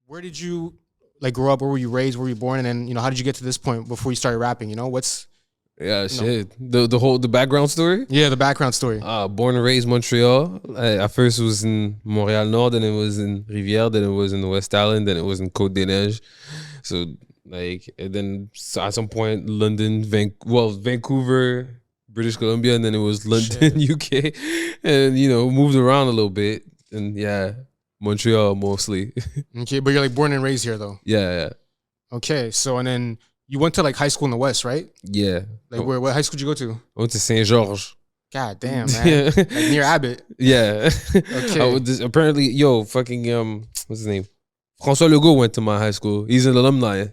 where did you like grow up? Where were you raised? Where were you born? And then how did you get to this point before you started rapping? What's Yeah, shit. The background story. the background story. Born and raised Montreal. At first it was in Montréal Nord, then it was in Rivière, then it was in the West Island, then it was in Côte des Neiges. So and then at some point London, Vancouver, British Columbia, and then it was London, UK, and moved around a little bit, and Montreal mostly. Okay, but you're like born and raised here though. Yeah. Okay, so and then you went to like high school in the West, right? Yeah. Like what high school did you go to? I went to Saint Georges. God damn, man. Like near Abbott. Yeah. Okay. Apparently, fucking what's his name? François Legault went to my high school. He's an alumni.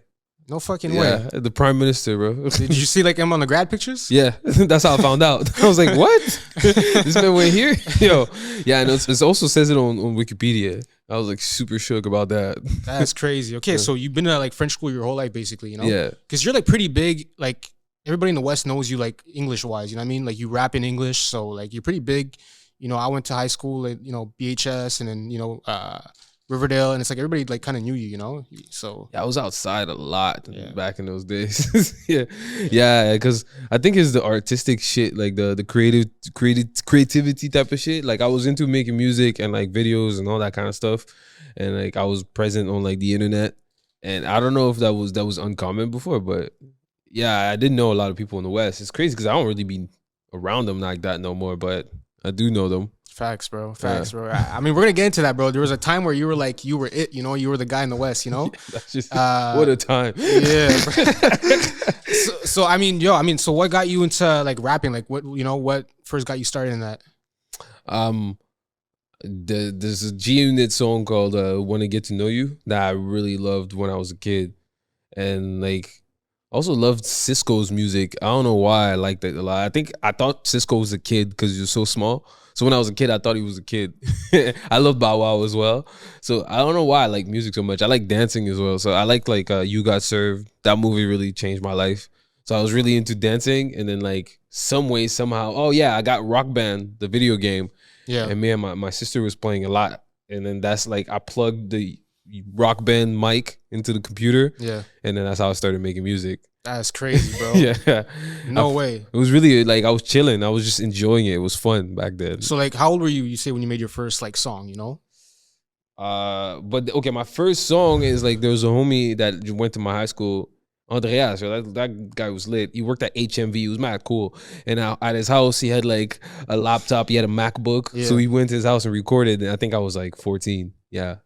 No fucking way. The prime minister, bro. Did you see like him on the grad pictures? Yeah, that's how I found out. I was like, what? This man went here? Yeah, and it also says it on Wikipedia. I was like super shook about that. That's crazy. Okay, so you've been at like French school your whole life, basically, Yeah. Because you're like pretty big. Like everybody in the West knows you like English wise. You know what I mean? Like you rap in English, so like you're pretty big. I went to high school at BHS, and then Riverdale, and it's like everybody like kind of knew you. So I was outside a lot back in those days. yeah, because I think it's the artistic shit, like the creativity type of shit. Like I was into making music and like videos and all that kind of stuff, and like I was present on like the internet, and I don't know if that was uncommon before, but yeah, I didn't know a lot of people in the West. It's crazy because I don't really be around them like that no more, but I do know them. Facts, bro. Facts, bro. I mean, we're gonna get into that, bro. There was a time where you were it. You were the guy in the West. That's just what a time. Yeah. so I mean, so what got you into like rapping? Like what first got you started in that? There's a G-Unit song called "Want to Get to Know You" that I really loved when I was a kid, and like also loved Cisco's music. I don't know why I liked it a lot. I thought Cisco was a kid because he was so small. So when I was a kid, I thought he was a kid. I love Bow Wow as well. So I don't know why I like music so much. I like dancing as well. So I like You Got Served. That movie really changed my life. So I was really into dancing, and then like some way, somehow, I got Rock Band, the video game. Yeah. And me and my sister was playing a lot. And then that's like I plugged the Rock Band mic into the computer. Yeah. And then that's how I started making music. That's crazy, bro. Yeah. No way. It was really like I was chilling. I was just enjoying it. It was fun back then. So like how old were you? You say when you made your first like song, But okay, my first song is like there was a homie that went to my high school, Andreas. That guy was lit. He worked at HMV. He was mad cool. And at his house, he had like a laptop. He had a MacBook. Yeah. So he went to his house and recorded. And I think I was like 14. Yeah,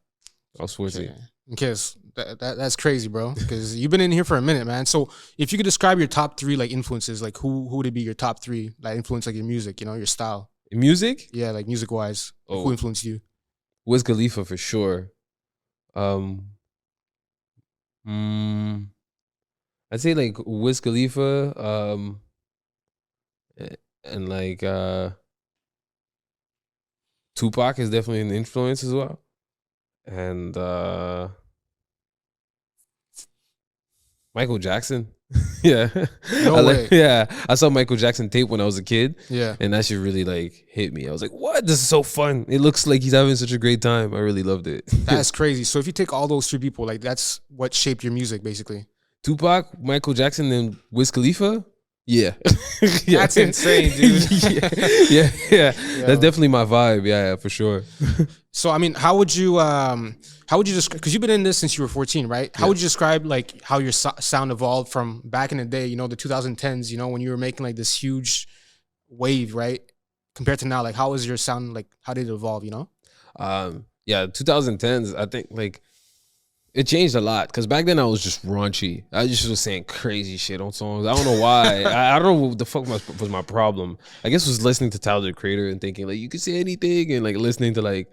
I was 14. Okay, so that's crazy, bro. Because you've been in here for a minute, man. So if you could describe your top three like influences, like who would it be your top three that influence like your music, your style? Music? Yeah, like music wise. Like, who influenced you? Wiz Khalifa for sure. I'd say like Wiz Khalifa, and like Tupac is definitely an influence as well. And Michael Jackson. Yeah. No way. Yeah. I saw Michael Jackson tape when I was a kid. Yeah. And that shit really like hit me. I was like, what? This is so fun. It looks like he's having such a great time. I really loved it. That's crazy. So if you take all those three people, like that's what shaped your music basically. Tupac, Michael Jackson, and Wiz Khalifa? Yeah. That's insane, dude. yeah. That's definitely my vibe. Yeah, for sure. So I mean, how would you describe, because you've been in this since you were 14, right? How would you describe like how your sound evolved from back in the day, the 2010s, when you were making like this huge wave, right? Compared to now, like how was your sound, like how did it evolve, 2010s, I think like it changed a lot because back then I was just raunchy. I just was saying crazy shit on songs. I don't know why. I don't know what the fuck was my problem. I guess it was listening to Tyler the Creator and thinking like you could say anything, and like listening to like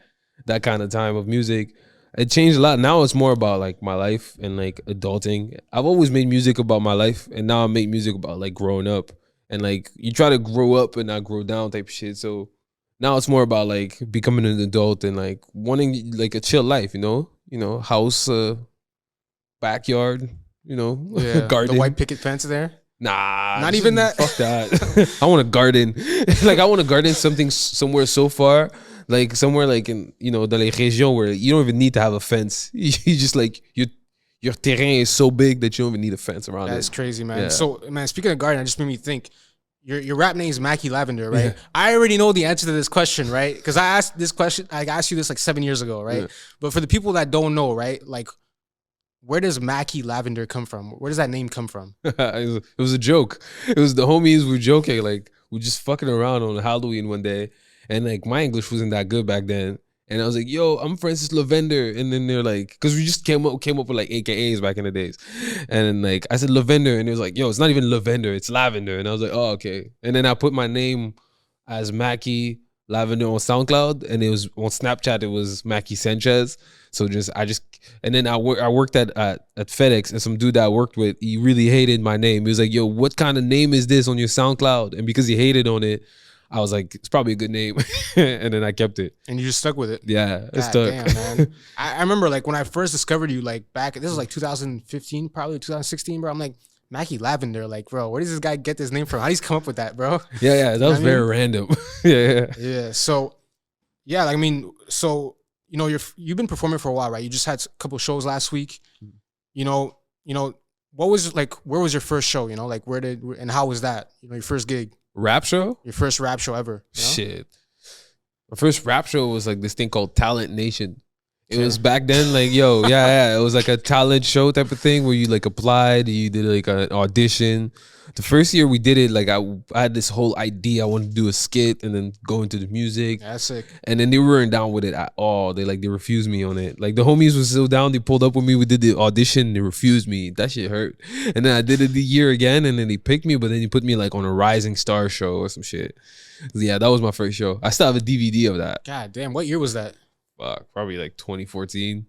that kind of time of music. It changed a lot. Now it's more about like my life and like adulting. I've always made music about my life, and now I make music about like growing up, and like you try to grow up and not grow down type of shit. So now it's more about like becoming an adult and like wanting like a chill life, house, backyard, yeah, garden. The white picket fence there. Nah, Not even that? Fuck that. I want a garden. Like I want to garden something somewhere so far, like somewhere like in dans les régions where you don't even need to have a fence. You just like your terrain is so big that you don't even need a fence around it. That's crazy, man. Yeah. So, man, speaking of garden, it just made me think. Your rap name is Maky Lavender, right? Yeah. I already know the answer to this question, right? Because I asked this question. I asked you this like 7 years ago, right? Yeah. But for the people that don't know, right, like, where does Maky Lavender come from? Where does that name come from? It was a joke. It was the homies were joking, like we just fucking around on Halloween one day, and like my English wasn't that good back then. And I was like, "Yo, I'm Francis Lavender," and then they're like, "Cause we just came up with like AKAs back in the days," and then like I said Lavender, and it was like, "Yo, it's not even Lavender, it's Lavender," and I was like, "Oh, okay." And then I put my name as Maky Lavender on SoundCloud, and it was on Snapchat. It was Maky Sanchez. So and then I worked at FedEx, and some dude that I worked with, he really hated my name. He was like, "Yo, what kind of name is this on your SoundCloud?" And because he hated on it, I was like, it's probably a good name. And then I kept it. And you just stuck with it. Yeah, it God stuck. damn, man. I remember like when I first discovered you, like back, this was like 2015, probably 2016, bro. I'm like, Maky Lavender, like, bro, where does this guy get this name from? How does he come up with that, bro? Yeah, that was very random. Yeah. Yeah. So, yeah, like, I mean, so, you've been performing for a while, right? You just had a couple shows last week. What was like, where was your first show? Like and how was that? Your first gig. Rap show? Your first rap show ever. Shit. My first rap show was like this thing called Talent Nation. It was back then, like, it was like a talent show type of thing where you like applied, you did like an audition. The first year we did it, like I had this whole idea. I wanted to do a skit and then go into the music. That's sick. And then they weren't down with it at all. They refused me on it. Like the homies were still down. They pulled up with me. We did the audition. They refused me. That shit hurt. And then I did it the year again, and then they picked me, but then they put me like on a Rising Star show or some shit. Yeah, that was my first show. I still have a DVD of that. God damn, what year was that? Fuck, probably like 2014.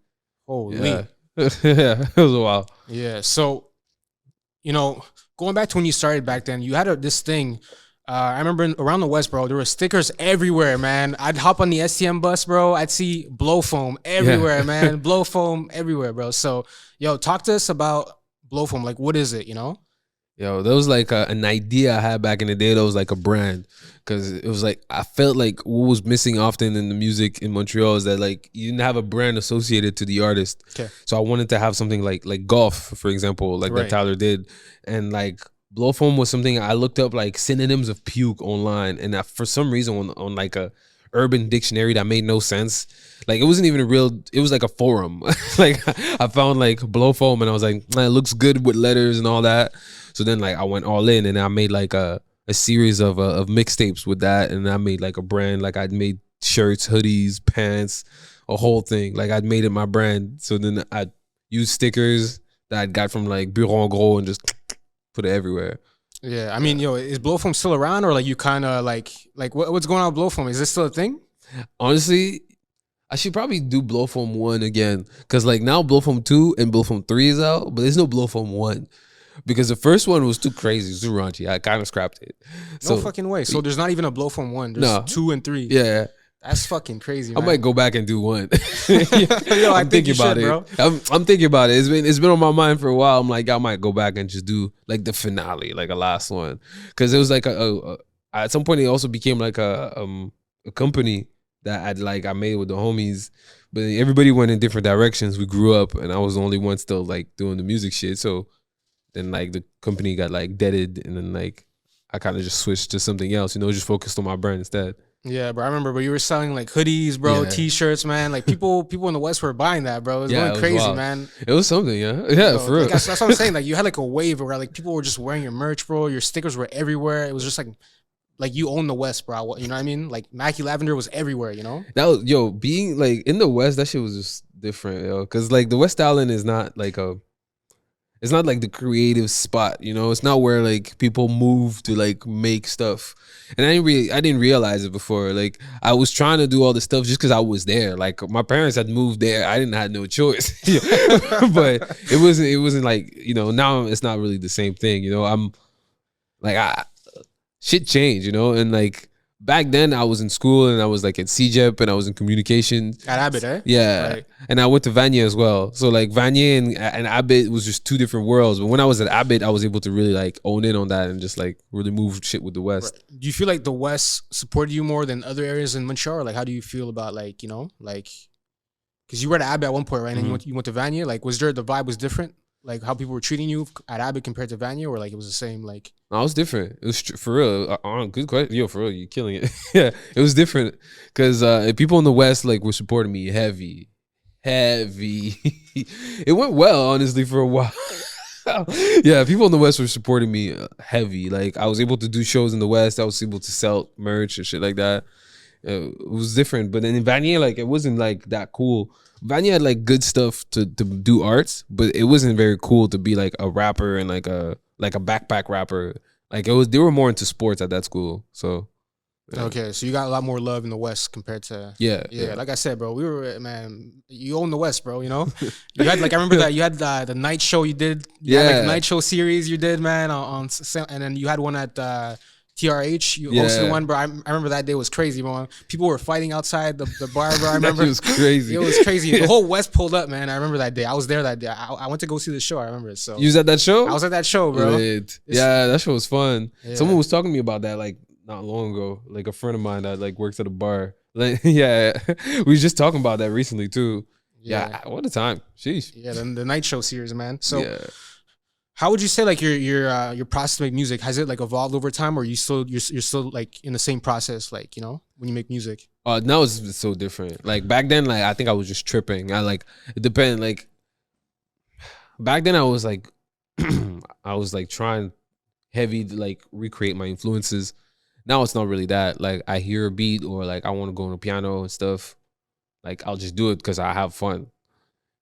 Holy. Yeah. Yeah, it was a while. Yeah. So, going back to when you started back then, you had this thing. I remember around the West, bro, there were stickers everywhere, man. I'd hop on the STM bus, bro. I'd see blow foam everywhere, man. Blow foam everywhere, bro. So, talk to us about blow foam. Like, what is it, Yo, that was like an idea I had back in the day. That was like a brand, because it was like I felt like what was missing often in the music in Montreal is that like you didn't have a brand associated to the artist. Okay. So I wanted to have something like golf, for example, like that Tyler did, and like blow foam was something I looked up like synonyms of puke online, and for some reason on like a Urban Dictionary that made no sense. Like it wasn't even it was like a forum. Like I found like blow foam and I was like, man, it looks good with letters and all that. So then like I went all in and I made like a series of mixtapes with that, and I made like a brand. Like I'd made shirts, hoodies, pants, a whole thing. Like I'd made it my brand. So then I'd use stickers that I'd got from like Bureau en Gros and just put it everywhere. Yeah, I mean, is blow foam still around, or like you kind of like what's going on with blow foam? Is this still a thing? Honestly, I should probably do blow foam 1 again, because like now blow foam 2 and blow foam 3 is out, but there's no blow foam 1 because the first one was too crazy, it was too raunchy. I kind of scrapped it. No fucking way. So there's not even a blow foam 1. There's 2 and 3. Yeah. That's fucking crazy, man. I might go back and do 1. I'm thinking about it, bro. I'm thinking about it. It's been on my mind for a while. I'm like, I might go back and just do like the finale, like a last one, because it was like at some point it also became like a company that I made with the homies, but everybody went in different directions. We grew up, and I was the only one still like doing the music shit. So then like the company got like deaded, and then like I kind of just switched to something else, just focused on my brand instead. Yeah, bro. I remember, but you were selling like hoodies, bro, T-shirts, man. Like people in the West were buying that, bro. It was going crazy, wild. Man. It was something, yeah, for real. Like, that's what I'm saying. Like you had like a wave where like people were just wearing your merch, bro. Your stickers were everywhere. It was just like you own the West, bro. You know what I mean? Like Maky Lavender was everywhere. That was being like in the West. That shit was just different, because like the West Island is not like it's not like the creative spot, It's not where like people move to like make stuff. And I didn't realize it before. Like I was trying to do all this stuff just because I was there. Like my parents had moved there. I didn't have no choice. But it wasn't like, now it's not really the same thing. I'm like shit changed, and like back then I was in school and I was like at CJEP and I was in communications. At Abbott, eh? Yeah. Right. And I went to Vanier as well. So like Vanier and Abbott was just two different worlds. But when I was at Abbott, I was able to really like own in on that and just like really move shit with the West. Right. Do you feel like the West supported you more than other areas in Montreal? Or like, how do you feel about like, you know, like, because you were at Abbott at one point, right? And then you went to Vanier. Like, was there, the vibe was different? Like how people were treating you at Abbott compared to Vanier, or like it was the same? Like, No, it was different. It was for real. Good question. Yo, for real, you're killing it. Yeah, it was different because people in the West like were supporting me heavy. It went well, honestly, for a while. Yeah, people in the West were supporting me heavy. Like I was able to do shows in the West. I was able to sell merch and shit like that. It was different, but then in Vanier, like it wasn't like that cool. Vanier had like good stuff to do arts, but it wasn't very cool to be like a rapper and like a backpack rapper. Like it was, they were more into sports at that school. So yeah. Okay, so you got a lot more love in the West compared to Yeah. Like I said, bro, we were, man. You own the West, bro. You know, you had like I remember that you had the night show you did. You had, like, the night show series you did, man. And then you had one at TRH. You hosted one, bro. I remember that day was crazy, bro. People were fighting outside the bar, bro. I remember It was crazy. It was crazy. The whole West pulled up, man. I remember that day. I was there that day. I went to go see the show. I remember it. So You was at that show? I was at that show, bro. Yeah, that show was fun. Yeah. Someone was talking to me about that like not long ago. Like a friend of mine that like works at a bar. Like, yeah, we was just talking about that recently too. Yeah, what a time. Sheesh. Yeah, the night show series, man. So. Yeah. How would you say like your process to make music, has it like evolved over time, or you're still like in the same process, like, you know, when you make music? Now it's so different. Like back then, like I think I was just tripping. I like it depended. Like back then, I was like I was like trying heavy to like recreate my influences. Now it's not really that. Like I hear a beat or like I want to go on a piano and stuff. Like I'll just do it because I have fun.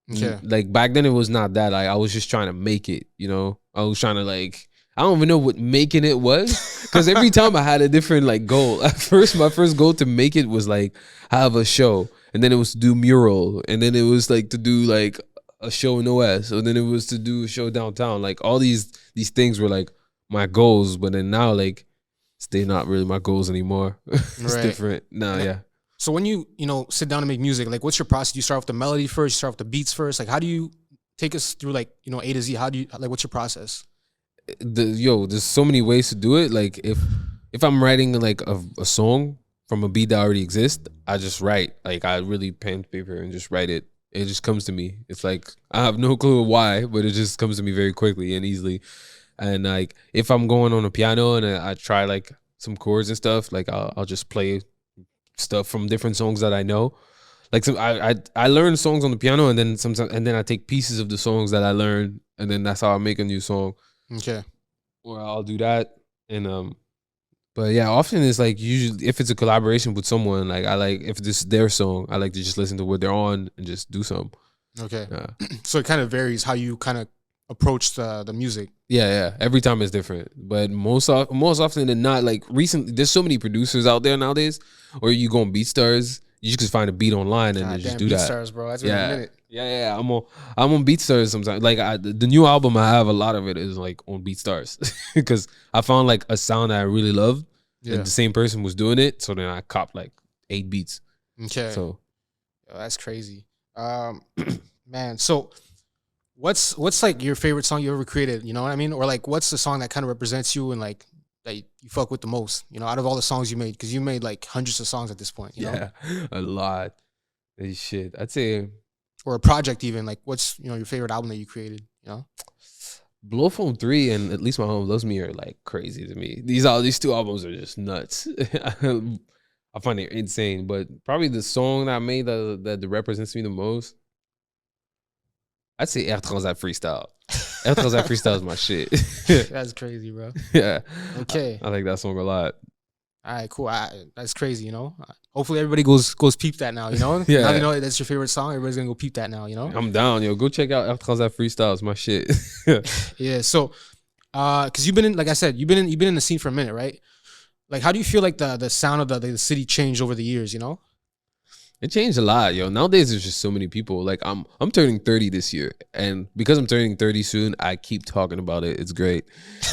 Okay. Like back then it was not that. Like I was just trying to make it, you know. I was trying to like I don't even know what making it was because every time I had a different like goal. At first, my first goal to make it was like have a show, and then it was to do mural, and then it was like to do like a show in the West, and then it was to do a show downtown. Like all these things were like my goals, but then now like they're not really my goals anymore. It's different. No, yeah. So when you sit down to make music, like what's your process? Do you start with the melody first? You start with the beats first? Like how do you take us through like, A to Z? How do you like what's your process? There's so many ways to do it. Like if I'm writing like a song from a beat that already exists, I just write. Like I really pen paper and just write it. It just comes to me. It's like I have no clue why, but it just comes to me very quickly and easily. And like if I'm going on a piano and I try like some chords and stuff, like I'll just play stuff from different songs that I know. Like I learn songs on the piano and then I take pieces of the songs that I learned and then that's how I make a new song. Okay. Or I'll do that. And but yeah, often it's like usually if it's a collaboration with someone, like I like if this is their song, I like to just listen to what they're on and just do something. Okay. So it kind of varies how you kind of approach the music. Yeah. Every time it's different, but most often than not, like recently, there's so many producers out there nowadays. Or you go on BeatStars, you just find a beat online and just do that. BeatStars, bro. That's been a minute. Yeah. I'm on BeatStars sometimes. Like the new album I have, a lot of it is like on BeatStars because I found like a sound that I really loved, and the same person was doing it. So then I copped like 8 beats. Okay. So that's crazy, man. So. What's like your favorite song you ever created? You know what I mean? Or like, what's the song that kind of represents you and like that you fuck with the most? You know, out of all the songs you made, because you made like hundreds of songs at this point. You know? A lot. Shit, I'd say, or a project even. Like, what's your favorite album that you created? You know, Blow Phone 3 and At Least My Home Loves Me are like crazy to me. These 2 albums are just nuts. I find it insane. But probably the song that I made that represents me the most, I'd say Air Transat Freestyle. Air Transat Freestyle is my shit. That's crazy, bro. Yeah. Okay. I like that song a lot. All right, cool. That's crazy, you know. Hopefully everybody goes peep that now, you know. Yeah. Now you know that's your favorite song. Everybody's gonna go peep that now, you know. I'm down, yo. Go check out Air Transat Freestyle. It's my shit. Yeah. So, because you've been in, like I said, you've been in the scene for a minute, right? Like, how do you feel like the sound of the city changed over the years? You know. It changed a lot, yo. Nowadays, there's just so many people. Like I'm turning 30 this year, and because I'm turning 30 soon, I keep talking about it. It's great.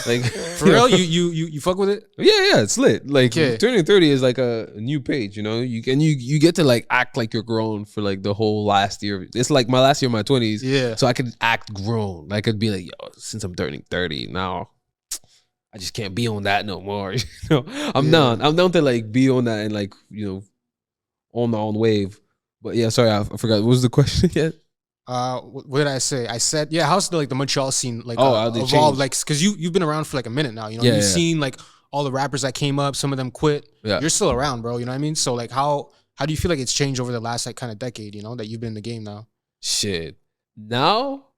Like For real, you fuck with it? yeah, it's lit. Like Okay. turning 30 is like a new page, you know. You get to like act like you're grown for like the whole last year. It's like my last year of my 20s. Yeah. So I could act grown. Like I could be like, yo, since I'm turning 30 now, I just can't be on that no more. You know, I'm down. I'm down to like be on that and like, you know, on my own wave. But yeah, sorry, I forgot. What was the question again? What did I say? I said, yeah. How's the Montreal scene like How they evolved? changed. Like, because you've been around for like a minute now. You know, Yeah, you've yeah. seen like all the rappers that came up. Some of them quit. Yeah. You're still around, bro. You know what I mean? So like, how do you feel like it's changed over the last like kind of decade? You know, that you've been in the game now. Shit. Now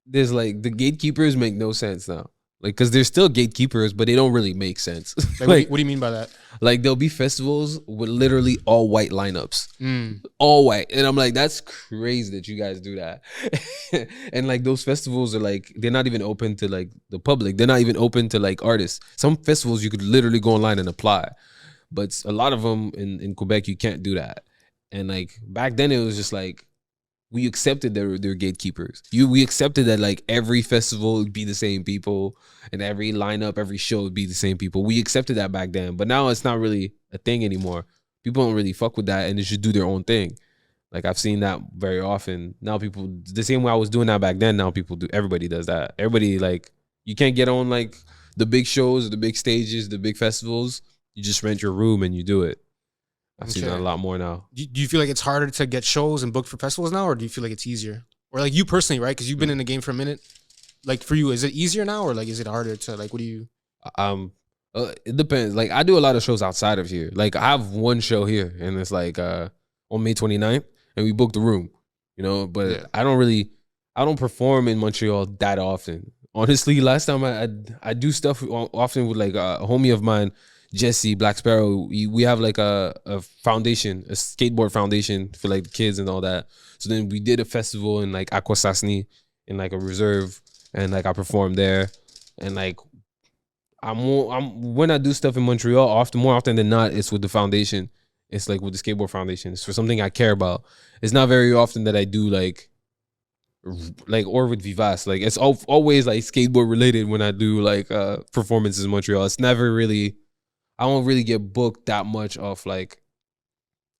there's like the gatekeepers make no sense now. Like, cause they're still gatekeepers, but they don't really make sense. Like, what do you mean by that? Like there'll be festivals with literally all white lineups, Mm. all white, and I'm like, that's crazy that you guys do that. And like those festivals are like, they're not even open to like the public. They're not even open to like artists. Some festivals you could literally go online and apply, but a lot of them in Quebec you can't do that. And like back then it was just like, we accepted they're gatekeepers. We accepted that like every festival would be the same people and every lineup, every show would be the same people. We accepted that back then, but now it's not really a thing anymore. People don't really fuck with that and they should do their own thing. Like I've seen that very often. Now people, the same way I was doing that back then, now people do, everybody does that. Everybody like, you can't get on like the big shows, the big stages, the big festivals. You just rent your room and you do it. I've seen that a lot more now. Do you feel like it's harder to get shows and booked for festivals now, or do you feel like it's easier? Or like you personally, right? Because you've been in the game for a minute. Like for you, is it easier now, or like is it harder to like? What do you? It depends. Like I do a lot of shows outside of here. Like I have one show here, and it's like on May 29th, and we booked the room. You know, but Yeah. I don't perform in Montreal that often. Honestly, last time I do stuff often with like a homie of mine, Jesse Black Sparrow. We have like a foundation, a skateboard foundation for like the kids and all that. So then we did a festival in like Akwesasne in like a reserve, and like I performed there, and like I'm when I do stuff in Montreal, more often than not, it's with the foundation. It's like with the skateboard foundation. It's for something I care about. It's not very often that I do like or with Vivas. Like it's always like skateboard related when I do like performances in Montreal. It's never really, I don't really get booked that much off like,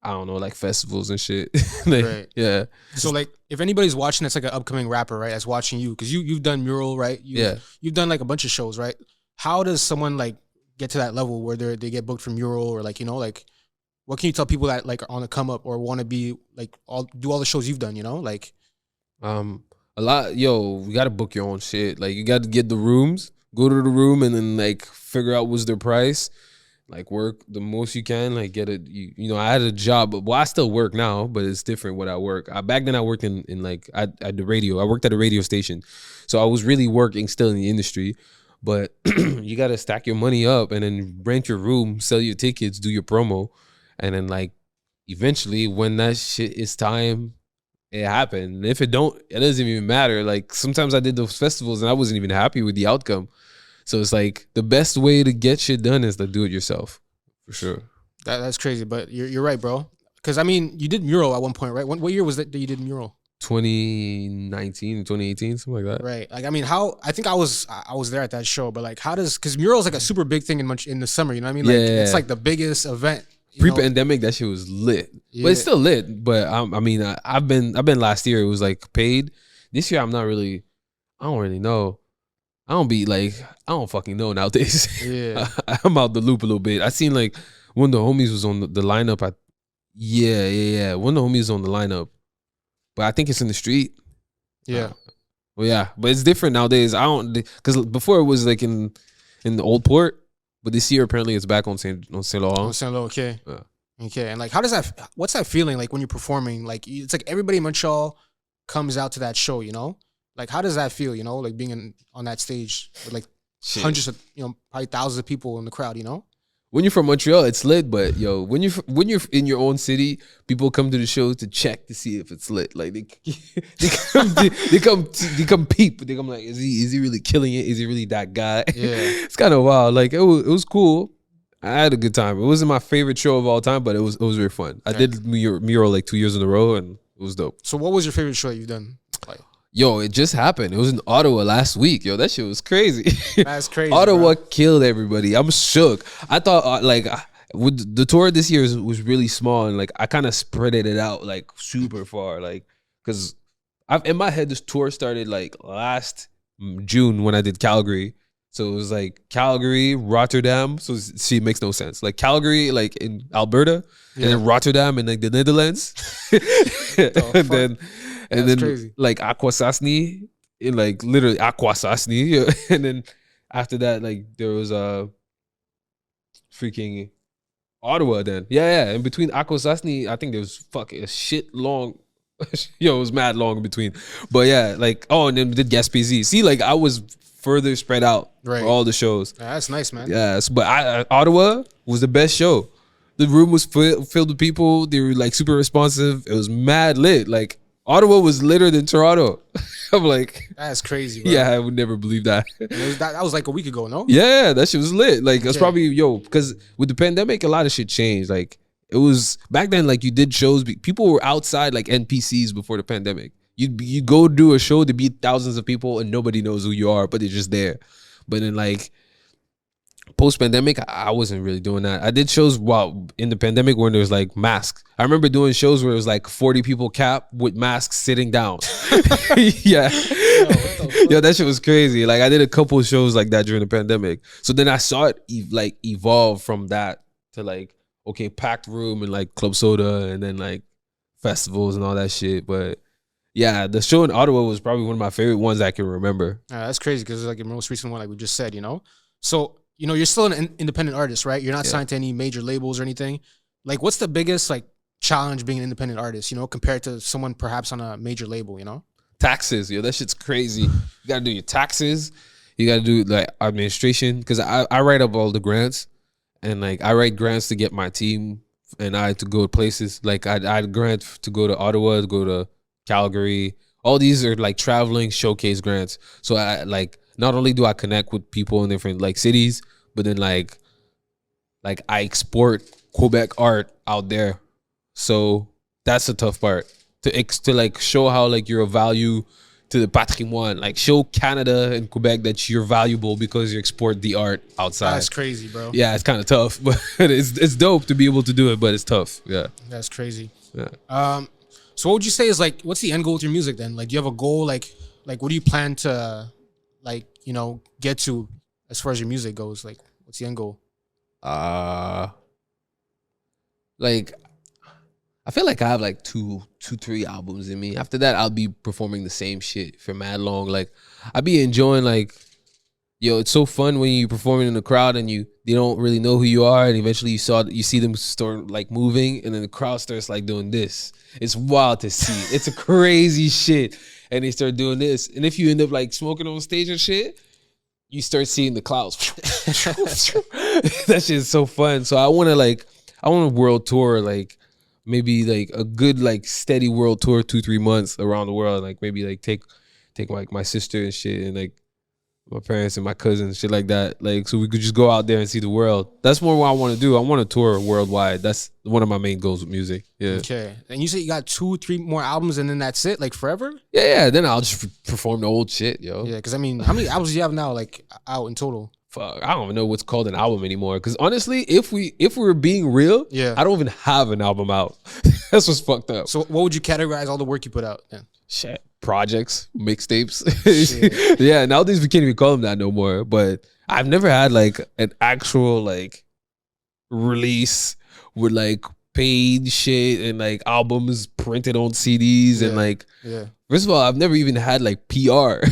I don't know, like festivals and shit. Like, Right. Yeah. So like, if anybody's watching, that's like an upcoming rapper, right? That's watching you, because you've done mural, right? You've done like a bunch of shows, right? How does someone like get to that level where they get booked for mural, or like, you know, like what can you tell people that like are on the come up or want to be like do all the shows you've done, you know, like A lot, yo, you gotta book your own shit. Like you gotta get the rooms, go to the room, and then like figure out what's their price. Like work the most you can. Like get it. You know, I had a job. Well, I still work now, but it's different what I work. Back then I worked in like at the radio. I worked at a radio station, so I was really working still in the industry. But you gotta stack your money up and then rent your room, sell your tickets, do your promo, and then like eventually when that shit is time, it happened. And if it don't, it doesn't even matter. Like sometimes I did those festivals and I wasn't even happy with the outcome. So it's like the best way to get shit done is to do it yourself, for sure. that's crazy. But you're right, bro. Because I mean, you did mural at one point, right? What year was that you did mural? 2019, 2018, something like that. Right. Like I mean, I think I was there at that show, but like how does, because mural is like a super big thing in the summer. You know what I mean? Like it's like the biggest event. Pre-pandemic, that shit was lit, but it's still lit. But I mean, I've been last year. It was like paid. This year, I'm not really. I don't really know. I don't fucking know nowadays. Yeah, I'm out the loop a little bit. I seen like one of the homies was on the lineup. Yeah. One of the homies was on the lineup, but I think it's in the street. Yeah. Well, yeah, but it's different nowadays. I don't, because before it was like in the old port. But this year, apparently, it's back on Saint Laurent. On Saint Laurent, okay. Yeah. Okay, and like, what's that feeling like when you're performing? Like, it's like everybody in Montreal comes out to that show, you know? Like, how does that feel, you know? Like being on that stage with like hundreds of, you know, probably thousands of people in the crowd, you know? When you're from Montreal, it's lit, but yo, when you're in your own city, people come to the shows to check to see if it's lit. Like they come peep. They come like, is he really killing it? Is he really that guy? Yeah, It's kind of wild. Like it was cool. I had a good time. It wasn't my favorite show of all time, but it was very fun. I did mural like 2 years in a row, and it was dope. So what was your favorite show that you've done? Like, Yo, it just happened. It was in Ottawa last week. Yo, that shit was crazy. that's crazy. Ottawa bro. killed everybody. I'm shook. I thought with the tour this year was really small, and like I kind of spread it out like super far, like because I've in my head this tour started like last June when I did Calgary. So it was like Calgary, Rotterdam. So see, it makes no sense. Like Calgary, like in Alberta, and then Rotterdam in like the Netherlands, and then crazy. like Akwesasne in like literally Akwesasne, and then after that like there was a freaking Ottawa. Then yeah, in between Akwesasne, I think there was fucking a shit long. Yo, it was mad long in between, but yeah, like and then we did Gaspésie. See, like I was further spread out for all the shows. Yeah, that's nice, man. Yes, but Ottawa was the best show. The room was filled with people. They were like super responsive. It was mad lit. Like Ottawa was litter than Toronto. I'm like, that's crazy, bro. Yeah, I would never believe that. That was like a week ago, no? Yeah, that shit was lit. Like it was probably because with the pandemic, a lot of shit changed. Like it was back then, like you did shows. People were outside like NPCs before the pandemic. You go do a show to beat thousands of people and nobody knows who you are, but they're just there. But then like post-pandemic, I wasn't really doing that. I did shows while in the pandemic when there was like masks. I remember doing shows where it was like 40 people cap with masks sitting down. Yeah. Yo, that shit was crazy. Like I did a couple of shows like that during the pandemic. So then I saw it evolve from that to like, okay, packed room and like Club Soda and then like festivals and all that shit. But yeah, the show in Ottawa was probably one of my favorite ones I can remember. That's crazy because it's like your most recent one, like we just said, you know? So, you know, you're still an independent artist, right? You're not signed to any major labels or anything. Like, what's the biggest, like, challenge being an independent artist, you know, compared to someone perhaps on a major label, you know? Taxes, yo, that shit's crazy. You got to do your taxes. You got to do, like, administration. Because I write up all the grants. And, like, I write grants to get my team and I to go to places. Like, I had a grant to go to Ottawa, to go to Calgary. All these are like traveling showcase grants. So I like not only do I connect with people in different like cities, but then like I export Quebec art out there. So that's the tough part to like show how like you're a value to the patrimoine, like show Canada and Quebec that you're valuable because you export the art outside. That's crazy, bro. Yeah, it's kind of tough, but it's dope to be able to do it, but it's tough. Yeah, that's crazy. Yeah. So what would you say is like, what's the end goal with your music then? Like, do you have a goal? Like what do you plan to, like, you know, get to as far as your music goes? Like, what's the end goal? Like, I feel like I have like two, 3 albums in me. After that, I'll be performing the same shit for mad long. Like, I be enjoying like, yo, it's so fun when you're performing in the crowd and they don't really know who you are, and eventually you see them start like moving, and then the crowd starts like doing this. It's wild to see. It's a crazy shit, and they start doing this. And if you end up like smoking on stage and shit, you start seeing the clouds. That shit is so fun. So I want a world tour, like maybe like a good like steady world tour, 2-3 months around the world. Like maybe like take like my sister and shit, and like my parents and my cousins, shit like that. Like, so we could just go out there and see the world. That's more what I want to do. I want to tour worldwide. That's one of my main goals with music. Yeah. Okay. And you say you got 2-3 more albums and then that's it? Like forever? Yeah. Then I'll just perform the old shit, yo. Yeah, because I mean, how many albums do you have now, like, out in total? Fuck, I don't even know what's called an album anymore. Because honestly, if we're being real, I don't even have an album out. That's what's fucked up. So what would you categorize all the work you put out then? Shit. Projects, mixtapes. Yeah, nowadays we can't even call them that no more. But I've never had like an actual like release with like paid shit and like albums printed on CDs and like first of all, I've never even had like PR.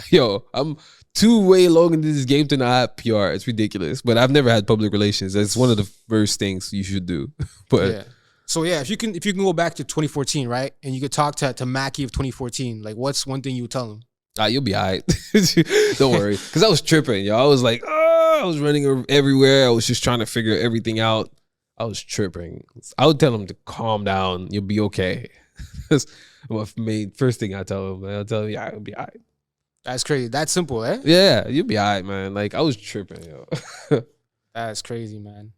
Yo, I'm too way long into this game to not have PR. It's ridiculous. But I've never had public relations. That's one of the first things you should do. But yeah. So yeah, if you can go back to 2014, right, and you could talk to Maky of 2014, like what's one thing you would tell him? You'll be all right. Don't worry, because I was tripping, yo. I was like, I was running everywhere. I was just trying to figure everything out. I was tripping. I would tell him to calm down. You'll be okay. That's my first thing I tell him. I'll tell him, yeah, you'll be all right. That's crazy. That's simple, eh? Yeah, you'll be all right, man. Like I was tripping, yo. That's crazy, man.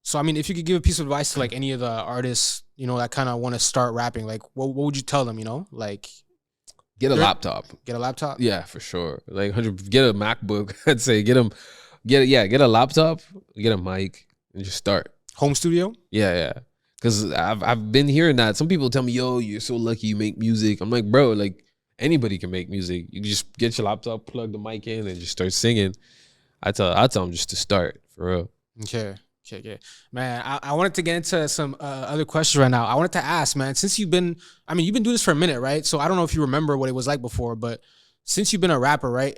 So I mean, if you could give a piece of advice to like any of the artists, you know, that kind of want to start rapping, like what would you tell them? You know, like Get a they're- laptop. get a laptop, Yeah, for sure. Like 100. Get a MacBook. I'd say get them. Get a laptop. Get a mic and just start. home studio. Yeah, yeah. Because I've been hearing that some people tell me, "Yo, you're so lucky you make music." I'm like, bro, like anybody can make music. You just get your laptop, plug the mic in, and just start singing. I tell them just to start for real. Okay. Okay, yeah. Man, I wanted to get into some other questions right now. I wanted to ask, man, since you've been, I mean, you've been doing this for a minute, right? So I don't know if you remember what it was like before, but since you've been a rapper, right?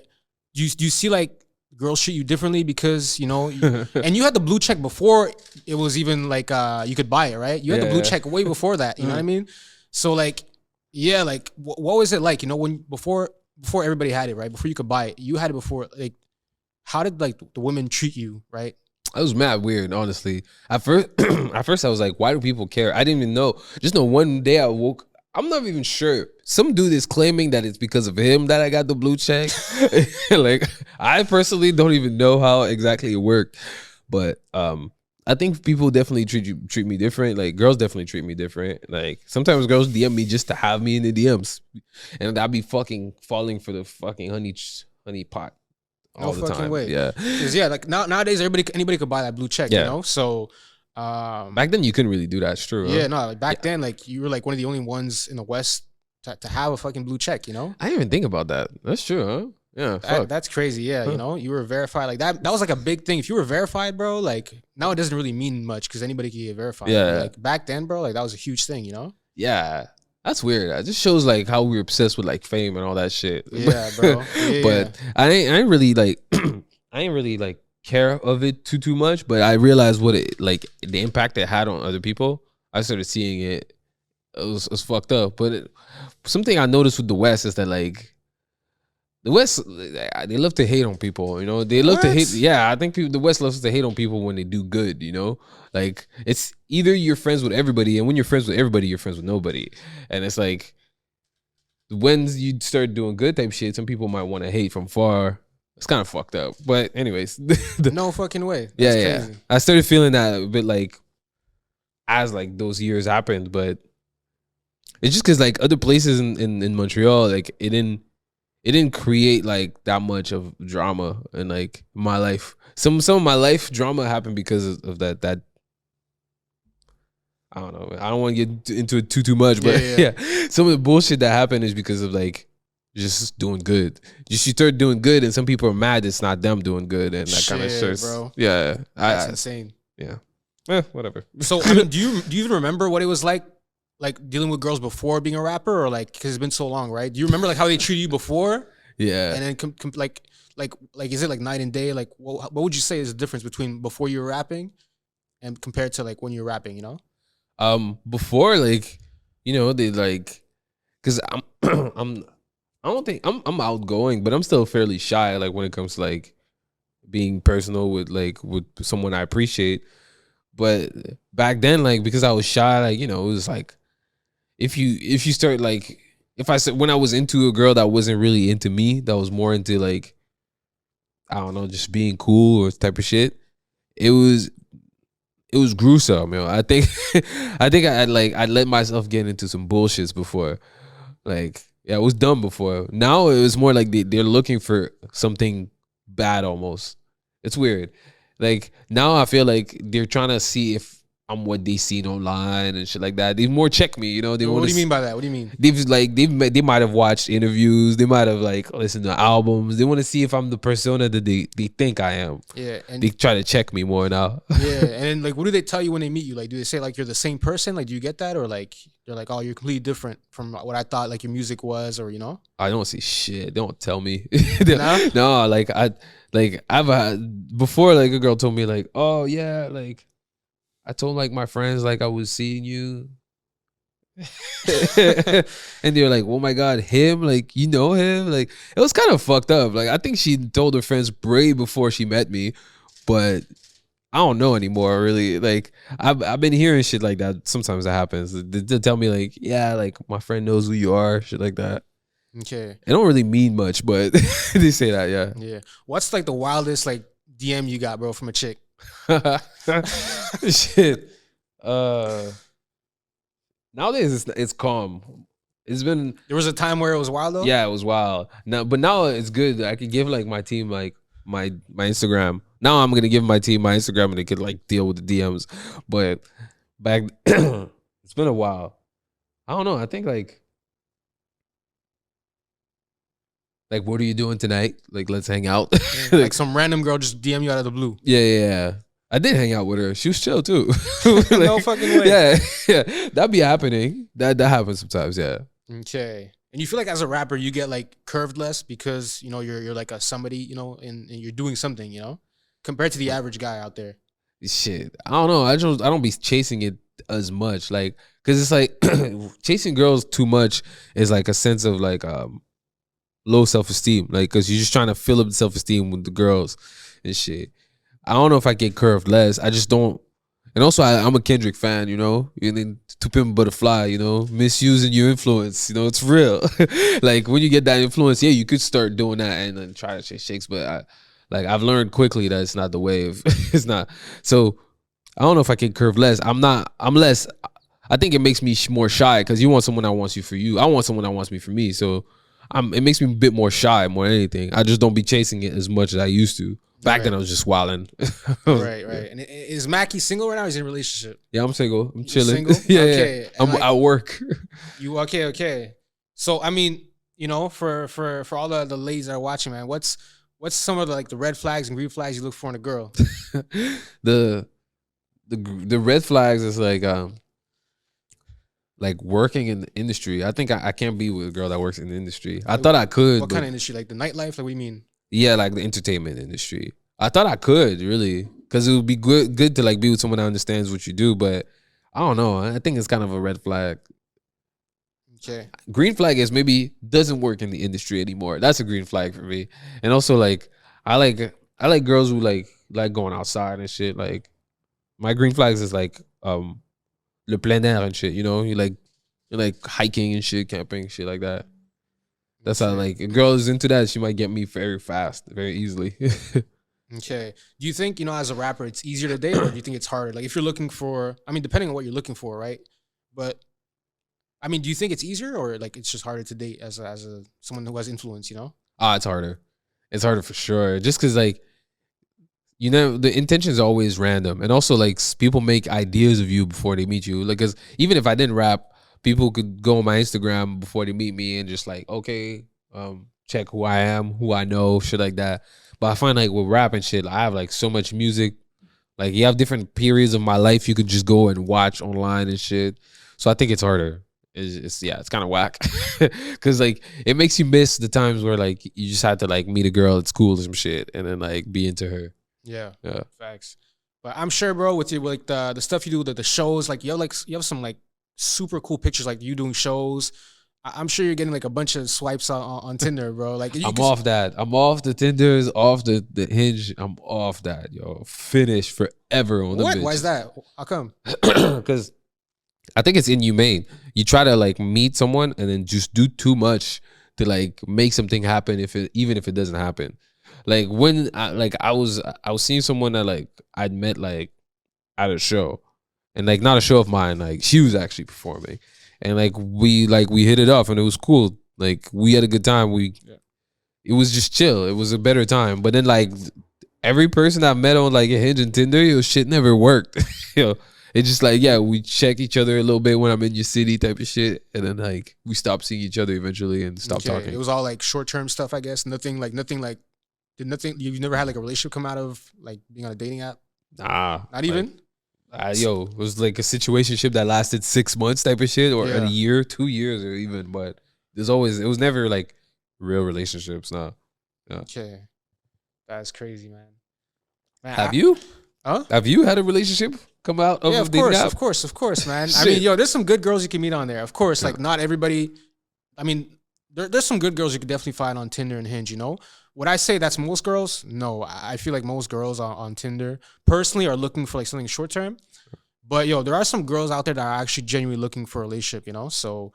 Do you see like girls treat you differently because, you know, and you had the blue check before it was even like you could buy it, right? You had the blue Yeah. check way before that, you know what I mean? So like, yeah, like what was it like, you know, when before everybody had it, right? Before you could buy it, you had it before, like how did like the women treat you, right? It was mad weird, honestly. At first, at first I was like, why do people care? I didn't even know. Just know one day I woke. I'm not even sure. Some dude is claiming that it's because of him that I got the blue check. Like I personally don't even know how exactly it worked, but I think people definitely treat me different. Like girls definitely treat me different. Like sometimes girls DM me just to have me in the DMs, and I'd be fucking falling for the fucking honey pot No all the fucking time. way. Yeah. Because yeah, like nowadays anybody could buy that blue check, you Yeah. know. So Back then you couldn't really do that. It's true. Huh? yeah, no, like back then, like you were like one of the only ones in the West to have a fucking blue check, you know. I didn't even think about that. That's true, huh? Yeah. Fuck. That's crazy. Yeah, you know, you were verified like that. That was like a big thing. If you were verified, bro, like now it doesn't really mean much because anybody can get verified. Yeah. But, like back then, bro, like that was a huge thing, you know. Yeah. That's weird. It just shows like how we're obsessed with like fame and all that shit. Yeah, bro. Yeah, But I ain't really like I ain't really like care of it too much. But I realized what it like the impact it had on other people. I started seeing it. It was fucked up. But something I noticed with the West is that like the West they love to hate on people. You know, they love to What? hate. Yeah, I think the West loves to hate on people when they do good. You know, like it's either you're friends with everybody, and when you're friends with everybody, you're friends with nobody. And it's like when you start doing good type shit, some people might want to hate from far. It's kind of fucked up. But anyways, no fucking way. That's yeah. crazy. I started feeling that a bit like as like those years happened, but it's just because like other places in Montreal, like it didn't create like that much of drama in like my life. Some of my life drama happened because of that. I don't know. I don't want to get into it too much, but Yeah. yeah, some of the bullshit that happened is because of like just doing good. You start doing good, and some people are mad it's not them doing good, and that kind of Shit, starts. bro. Yeah, That's insane. yeah. Whatever. So I mean, do you even remember what it was like dealing with girls before being a rapper, or like because it's been so long, right? Do you remember like how they treated you before, Yeah. and then like is it like night and day? Like what would you say is the difference between before you were rapping and compared to like when you're rapping? You know? Before like, you know, they like, cause I don't think I'm outgoing, but I'm still fairly shy. Like when it comes to like being personal with someone I appreciate. But back then, like because I was shy, like you know, it was like if you start like if I said when I was into a girl that wasn't really into me, that was more into like I don't know, just being cool or type of shit. It was gruesome, yo. I think I let myself get into some bullshits before. Like, yeah, it was dumb before. Now it was more like they're looking for something bad almost. It's weird. Like now I feel like they're trying to see if I'm what they seen online and shit like that. They more check me, you know. They What want do you mean by that? What do you mean? they might have watched interviews. They might have like listened to albums. They want to see if I'm the persona that they think I am. Yeah, and They try to check me more now. yeah, and then like what do they tell you when they meet you? Like, do they say like you're the same person? Like, do you get that, or like they're like, oh, you're completely different from what I thought like your music was, or you know? I don't see shit. They don't tell me. No? No, I've had before like a girl told me like, oh yeah, like I told like my friends like I was seeing you. And they're like, oh my god, him, like you know him? Like it was kind of fucked up. Like I think she told her friends way before she met me, but I don't know anymore really. Like I've been hearing shit like that. Sometimes that happens. They tell me like, yeah, like my friend knows who you are, shit like that. Okay. It don't really mean much, but they say that, yeah. Yeah. What's like the wildest like DM you got, bro, from a chick? Shit. Nowadays it's calm. It's been There was a time where it was wild though. yeah, it was wild. Now it's good. I could give like my team like my Instagram. Now I'm gonna give my team my Instagram and they could like deal with the DMs. But back it's been a while. I don't know. I think like what are you doing tonight? Like let's hang out. Like some random girl just DM you out of the blue. Yeah. I did hang out with her. She was chill too. No fucking way. Yeah. That'd be happening. That happens sometimes, yeah. Okay. And you feel like as a rapper you get like curved less because you know you're like a somebody, you know, and you're doing something, you know, compared to the average guy out there. Shit. I don't know. I don't be chasing it as much. Like, cause it's like chasing girls too much is like a sense of like low self-esteem. Like, cause you're just trying to fill up the self-esteem with the girls and shit. I don't know if I get curved less. I just don't. And also, I'm a Kendrick fan, you know. And then To Pimp a Butterfly, you know, misusing your influence, you know, it's real. Like when you get that influence, yeah, you could start doing that and then try to chase shakes. But I've learned quickly that it's not the wave. It's not. So I don't know if I can curve less. I'm less. I think it makes me more shy because you want someone that wants you for you. I want someone that wants me for me. So it makes me a bit more shy more than anything. I just don't be chasing it as much as I used to. Back then I was just wilding. Right. And is Maky single right now? Or is he in a relationship? Yeah, I'm single. I'm chilling. Single? Yeah, okay. yeah. I'm at work. You okay. So I mean, you know, for all the ladies that are watching, man, what's some of the like the red flags and green flags you look for in a girl? the red flags is like working in the industry. I think I can't be with a girl that works in the industry. I thought I could. What kind of industry? Like the nightlife? Like what do you mean? Yeah, like the entertainment industry. I thought I could really, because it would be good to like be with someone that understands what you do. But I don't know. I think it's kind of a red flag. Okay. Green flag is maybe doesn't work in the industry anymore. That's a green flag for me. And also like I like girls who like going outside and shit. Like my green flags is like le plein air and shit. You know, you're like hiking and shit, camping, shit like that. That's how like a girl is into that. She might get me very fast, very easily. Okay. Do you think, you know, as a rapper, it's easier to date, or do you think it's harder? Like if you're looking for, I mean, depending on what you're looking for, right? But I mean, do you think it's easier, or like it's just harder to date as a someone who has influence? You know? It's harder. It's harder for sure. Just because like, you know, the intention is always random, and also like people make ideas of you before they meet you. Like, cause even if I didn't rap, people could go on my Instagram before they meet me and just like, okay, check who I am, who I know, shit like that. But I find like with rap and shit, I have like so much music. Like you have different periods of my life you could just go and watch online and shit. So I think it's harder. It's kind of whack. Cause like it makes you miss the times where like you just had to like meet a girl at school or some shit and then like be into her. Yeah. Facts. But I'm sure, bro, with like the stuff you do, the shows, like you have some like super cool pictures, like you doing shows. I'm sure you're getting like a bunch of swipes on Tinder, bro. Like I'm off that. I'm off the Tinders, off the Hinge. I'm off that, yo. Finished forever on the bitch. Why is that? How come? Because I think it's inhumane. You try to like meet someone and then just do too much to like make something happen even if it doesn't happen. Like when I was seeing someone that like I'd met like at a show. And like not a show of mine, like she was actually performing, and like we hit it off, and it was cool. Like we had a good time. It was just chill. It was a better time. But then like every person I met on like a Hinge and Tinder, yo, shit never worked. Yo, it's just like we check each other a little bit when I'm in your city type of shit, and then like we stopped seeing each other eventually and stopped talking. It was all like short term stuff, I guess. Nothing. You've never had like a relationship come out of like being on a dating app? Nah, not even. It was like a situationship that lasted 6 months type of shit, or a year, 2 years, or it was never like real relationships. No. Yeah. Okay. That's crazy, man. Have you? Huh? Have you had a relationship come out of of course, man. I mean, there's some good girls you can meet on there. Of course, like not everybody. I mean, there's some good girls you could definitely find on Tinder and Hinge, you know? Would I say that's most girls? No, I feel like most girls on Tinder personally are looking for like something short term. But there are some girls out there that are actually genuinely looking for a relationship, you know? So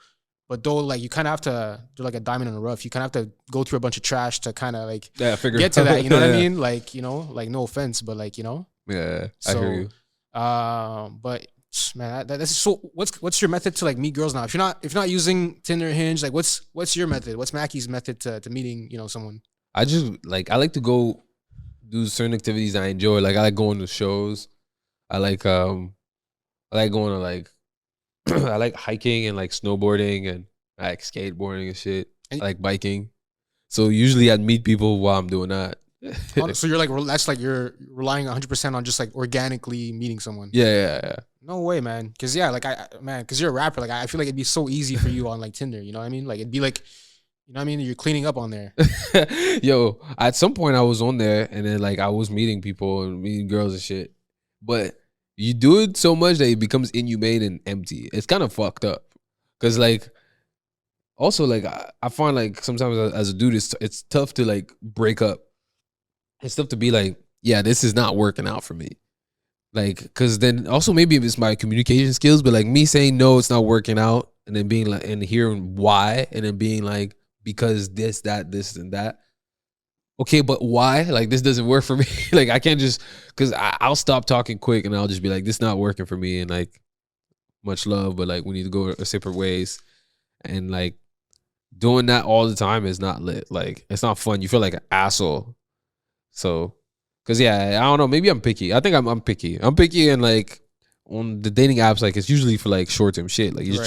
But though, like you kind of have to do like a diamond in the rough. You kind of have to go through a bunch of trash to kind of like Yeah, figure get to that. You know what I yeah. mean? Like like no offense, but like Yeah, I hear So, you. but man, that's so. What's your method to like meet girls now? If you're not using Tinder, Hinge, like what's your method? What's Mackey's method to meeting someone? I just like I like to go do certain activities I enjoy. Like I like going to shows. I like going to like I like hiking and like snowboarding and I like skateboarding and shit. And, I like biking. So usually I'd meet people while I'm doing that. so you're like that's like you're relying 100% on just like organically meeting someone. Yeah. No way, man. Cause yeah, like cause you're a rapper. Like I feel like it'd be so easy for you on like Tinder. You know what I mean? Like it'd be like, you know what I mean? You're cleaning up on there. Yo, at some point I was on there and then like I was meeting people and meeting girls and shit. But you do it so much that it becomes inhumane and empty. It's kind of fucked up. Cause like also like I find like sometimes as a dude it's tough to like break up. It's tough to be like, yeah, this is not working out for me. Like, cause then also maybe it's my communication skills, but like me saying no, it's not working out, and then being like and hearing why, and then being like because this, that, this, and that. Okay, but why? Like this doesn't work for me. Like I can't just because I'll stop talking quick and I'll just be like, this not working for me, and like much love, but like we need to go our separate ways, and like doing that all the time is not lit. Like it's not fun. You feel like an asshole. So, cause yeah, I don't know. Maybe I'm picky. I think I'm picky. I'm picky and like on the dating apps, like it's usually for like short term shit. Like you're just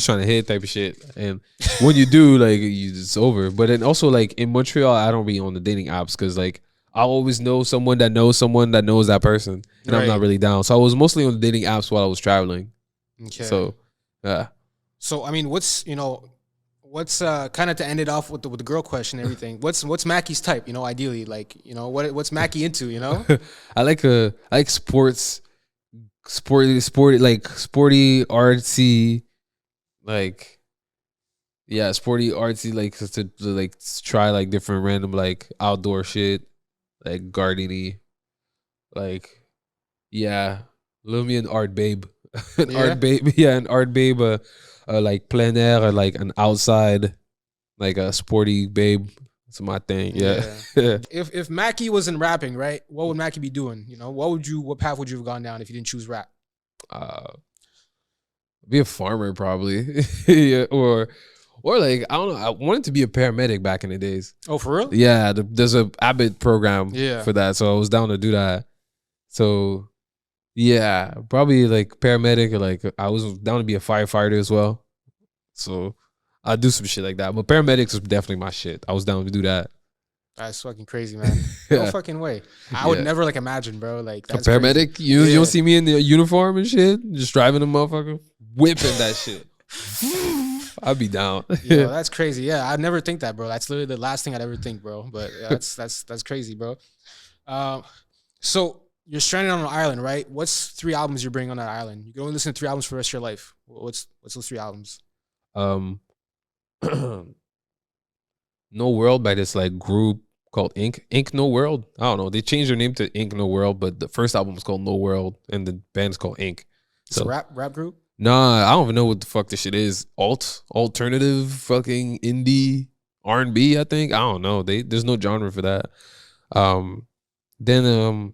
trying to hit type of shit. And when you do, like it's over. But then also like in Montreal, I don't be on the dating apps because like I always know someone that knows that person, and I'm not really down. So I was mostly on the dating apps while I was traveling. Okay. So, yeah. So I mean, what's kind of to end it off with the girl question and everything. What's Mackey's type? Ideally, like what's Mackey into? I like sporty like sporty artsy, like yeah, sporty artsy like to like try like different random like outdoor shit, like gardening, like yeah, love me an art babe, art babe, yeah, an art babe, like plein air or like an outside. Like a sporty babe. That's my thing. Yeah. If Mackey wasn't rapping, right, what would Mackey be doing? What path would you have gone down if you didn't choose rap? Be a farmer probably. Yeah. Or like I don't know. I wanted to be a paramedic back in the days. Oh, for real? Yeah. There's a Abbott program for that, so I was down to do that. So yeah, probably like paramedic or like I was down to be a firefighter as well. So I do some shit like that, but paramedics is definitely my shit. I was down to do that. That's fucking crazy, man. No fucking way. I would never like imagine, bro. Like that's a paramedic. Crazy. You don't see me in the uniform and shit, just driving a motherfucker, whipping that shit. I'd be down. Yeah, that's crazy. Yeah, I'd never think that, bro. That's literally the last thing I'd ever think, bro. But yeah, that's crazy, bro. So you're stranded on an island, right? What's 3 albums you're bringing on that island? You can only listen to 3 albums for the rest of your life. What's those 3 albums? No World by this like group called Ink No World. I don't know. They changed their name to Ink No World, but the first album was called No World and the band's called Ink. So it's a rap group? Nah, I don't even know what the fuck this shit is. Alternative fucking indie R&B, I think. I don't know. There's no genre for that. Then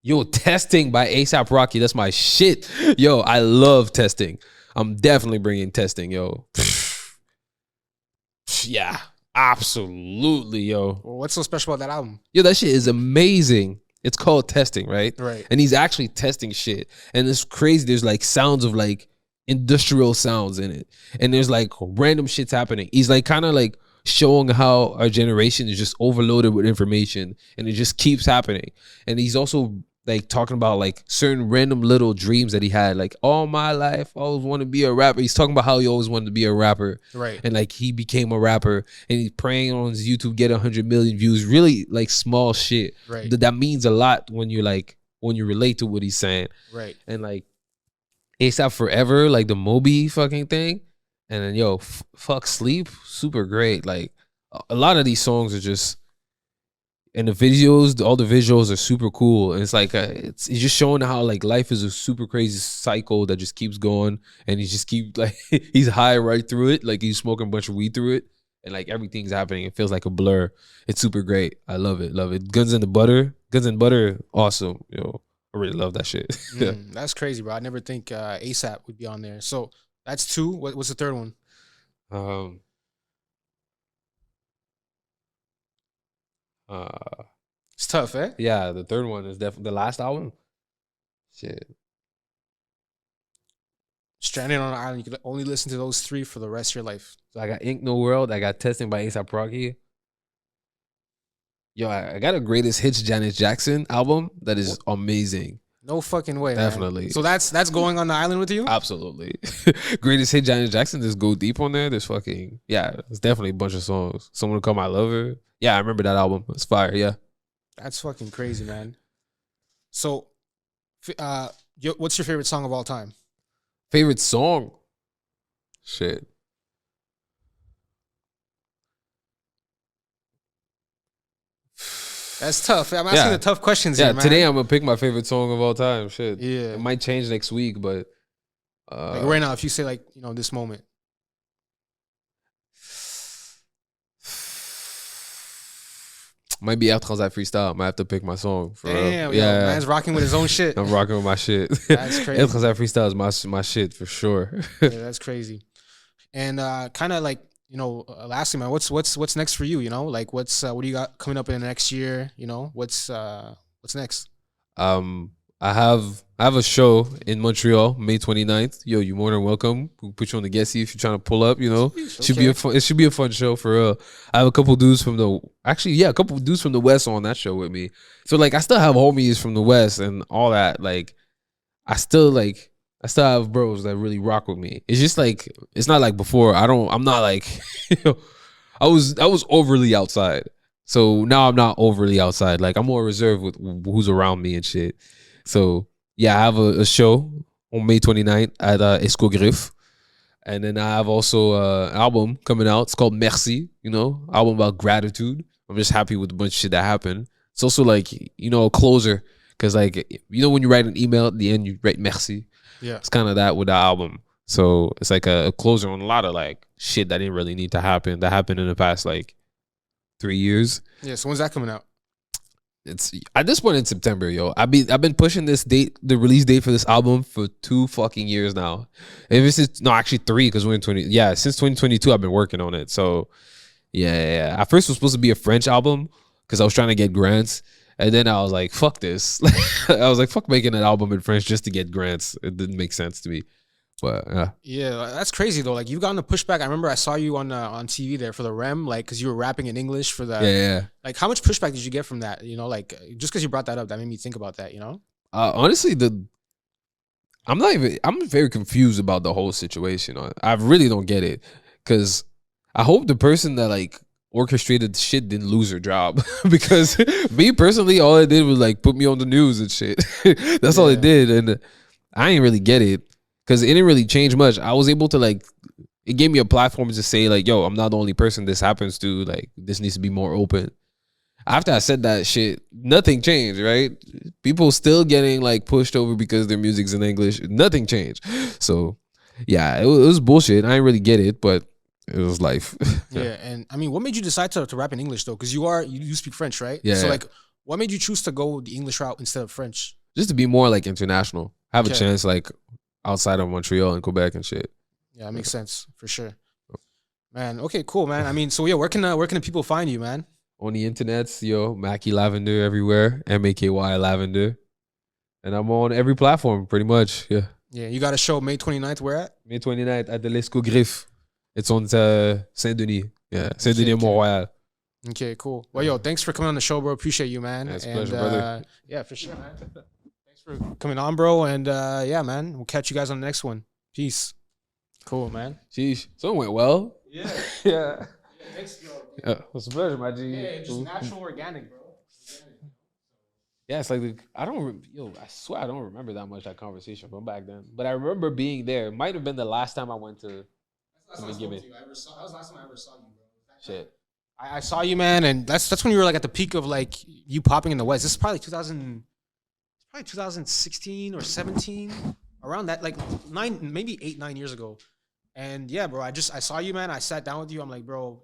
yo, Testing by A$AP Rocky. That's my shit. Yo, I love Testing. I'm definitely bringing Testing, yo. Yeah, absolutely, yo. Well, what's so special about that album? Yo, that shit is amazing. It's called Testing, right? Right. And he's actually testing shit. And it's crazy. There's like sounds of like industrial sounds in it. And there's like random shit's happening. He's like kind of like showing how our generation is just overloaded with information and it just keeps happening. And he's also like talking about like certain random little dreams that he had, like all my life I always want to be a rapper. He's talking about how he always wanted to be a rapper, right? And like he became a rapper, and he's praying on his YouTube get 100 million views. Really like small shit, right? That means a lot when you relate to what he's saying, right? And like ASAP Forever, like the Moby fucking thing, and then yo fuck Sleep, super great. Like a lot of these songs are just and the videos, all the visuals are super cool. And it's like it's just showing how like life is a super crazy cycle that just keeps going, and he just keep like he's high right through it, like he's smoking a bunch of weed through it, and like everything's happening. It feels like a blur. It's super great. I love it. Love it. Guns and butter, awesome. I really love that shit. That's crazy, bro. I never think ASAP would be on there. So that's two. What's the third one? um. Uh. It's tough, eh? Yeah, the third one is definitely the last album. Shit. Stranded on an island. You can only listen to those three for the rest of your life. So I got Ink No World. I got Testing by A$AP Rocky. Yo, I got a Greatest Hits Janet Jackson album that is amazing. No fucking way. Definitely. Man. So that's going on the island with you? Absolutely. Greatest Hit Janet Jackson. There's Go Deep on there. There's fucking, yeah, it's definitely a bunch of songs. Someone to Call My Lover. Yeah, I remember that album. It's fire. Yeah. That's fucking crazy, man. So, what's your favorite song of all time? Favorite song? Shit. That's tough. I'm asking the tough questions here, man. Today I'm gonna pick my favorite song of all time. Shit. Yeah. It might change next week, but like right now, if you say like, this moment. Might be Air Transat Freestyle. Might have to pick my song. Damn, yeah. Man's rocking with his own shit. I'm rocking with my shit. That's crazy. Air Transat Freestyle is my shit for sure. Yeah, that's crazy. And kind of like, lastly, man, what's next for you? Like what do you got coming up in the next year? What's next? I have a show in Montreal, May 29th. Yo, you're more than welcome. We'll put you on the guest seat if you're trying to pull up, It should be a fun show for real. I have a couple dudes from the West on that show with me. So like I still have homies from the West and all that. Like I still have bros that really rock with me. It's just like it's not like before. I'm not like I was overly outside. So now I'm not overly outside. Like I'm more reserved with who's around me and shit. So yeah, I have a show on May 29th at Escogriffe. And then I have also an album coming out. It's called Merci, album about gratitude. I'm just happy with a bunch of shit that happened. It's also like, a closer. Because like, when you write an email at the end, you write merci. Yeah. It's kind of that with the album. So it's like a closer on a lot of like shit that didn't really need to happen. That happened in the past like 3 years. Yeah, so when's that coming out? It's at this point in September, yo. I've been pushing this date, the release date for this album for 2 fucking years now. Actually 3 because we're in since 2022 I've been working on it. So yeah. At first it was supposed to be a French album because I was trying to get grants. And then I was like, fuck this. I was like, fuck making an album in French just to get grants. It didn't make sense to me. But yeah, that's crazy though. Like you've gotten a pushback. I remember I saw you on TV there for the REM, like because you were rapping in English for the yeah. Like how much pushback did you get from that? Like just because you brought that up, that made me think about that. Honestly, I'm very confused about the whole situation. I really don't get it because I hope the person that like orchestrated the shit didn't lose her job because me personally, all it did was like put me on the news and shit. That's all it did, and I didn't really get it. Because it didn't really change much. I was able to it gave me a platform to say like, yo, I'm not the only person this happens to. Like, this needs to be more open. After I said that shit, nothing changed, right? People still getting like pushed over because their music's in English. Nothing changed. So, yeah, it was bullshit. I didn't really get it, but it was life. Yeah, and I mean, what made you decide to rap in English though? Because you speak French, right? Yeah. So like, what made you choose to go the English route instead of French? Just to be more like international. Have a chance like outside of Montreal and Quebec and shit. Yeah, that makes sense for sure. Man, okay, cool, man. I mean, so yeah, where can the people find you, man? On the internets, yo, Maky Lavender everywhere, Maky Lavender, and I'm on every platform pretty much. Yeah. Yeah, you got a show May 29th. Where at? May 29th at the L'Escogriffe. It's on Saint Denis. Yeah, Saint Denis, Montreal. Okay, cool. Well, yo, thanks for coming on the show, bro. Appreciate you, man. Yeah, it's a pleasure, brother. Yeah, for sure, man. For coming on, bro, and yeah, man, we'll catch you guys on the next one. Peace. Cool, man. Sheesh, so it went well. Yeah. Yeah. Thanks, yo. Yeah, it's a pleasure, my G. Yeah, just natural, organic, bro. Yeah, it's like I swear I don't remember that much that conversation from back then, but I remember being there. It might have been the last time I went to. That was the last time I ever saw you, bro. Shit. I saw you, man, and that's when you were like at the peak of like you popping in the West. This is probably 2016 or 17, around that, like 9, maybe 8, 9 years ago. And yeah, bro, I saw you, man. I sat down with you. I'm like, bro,